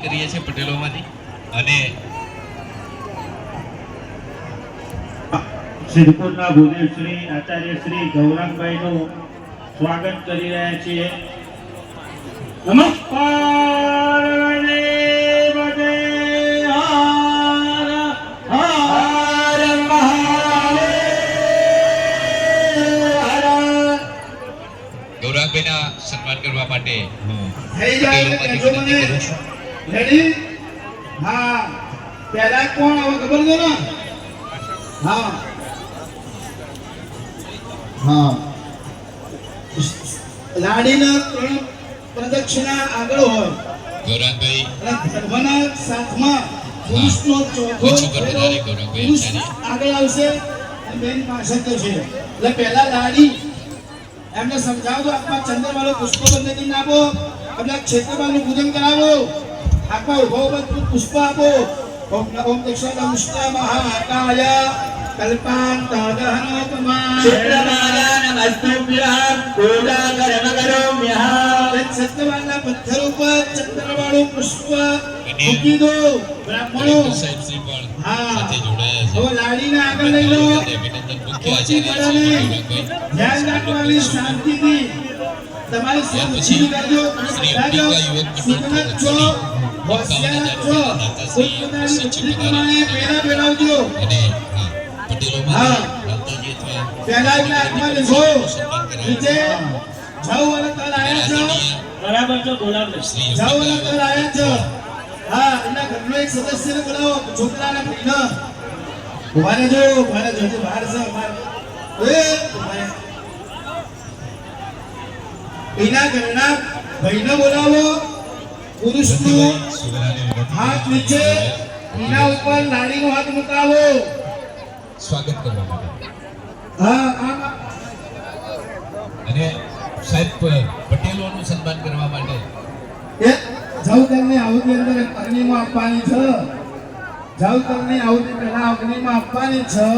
કરીએ છીએ પટેલોમાંથી અને સિદ્ધપુરના ભૂદેવ શ્રી આચાર્ય શ્રી ગૌરંગભાઈ નું સ્વાગત કરી રહ્યા છીએ. નમસ્કાર. ગૌરંગભાઈના સન્માન કરવા માટે થઈ જાય એટલે મને રેડી. હા, પહેલા કોણ આવે ખબર છે ને? હા હા, લાડીના 3 પ્રદક્ષિણા આગળ હોય. ગૌરંગભાઈ અને ધર્મના સાથમાં પુરુષનો ચોથો પુરુષ આગળ આવશે અને બેન પાછળ જશે. એટલે પહેલા લાડી એમને સમજાવો, આપવા ચંદ્રવાળો પુષ્પબંધી આપો, આપણા ક્ષેત્રપાલનું પૂજન કરાવો, આપવા ઉભો પુષ્પ આપો. ઓમ દક્ષિણામુષ્ટા મહાકાય કલ્પાંતદહનોપમા ચિત્રમાલા નમસ્તુભ્યં પૂજા કર્મકરોમ્યઃ. સત્યવાનના પથ્થર ઉપર ચંદ્રવાળું પુષ્પ મૂકી દો બ્રાહ્મણો. હા, હવે લાડીને આગળ લઈ લો. પહોંચી પડે ધ્યાન રાખવાની શાંતિથી તમારી સમજી કરજો. સુગંધ છો હોશિયાર છો, પોતપોતાની બુદ્ધિ પ્રમાણે પેલા પેલાવજો. હા, પેલા એટલે હાથમાં લેજો. નીચે જાઓ અને તલ આયા છો. બરાબર છે, બોલાવો. જાઓ અને તલ આયા છો. હા, એના ઘરનો એક સદસ્યને બોલાવો, છોકરાના ભાઈને. ઉભાને જો, ઉભાને જોજો, બહાર છે અમારે. એના ઘરના ભાઈને બોલાવો. પુરુષનું હાથ નીચે, એના ઉપર લાડીનો હાથ મુકાવો. સ્વાગત કરવા માટે હા, અને સાહેબ પટેલોનું સન્માન કરવા માટે જવતરની આહુતિ અંદર અગ્નિમાં આપવાની છે. જવતરની આહુતિ પહેલા અગ્નિમાં આપવાની છે.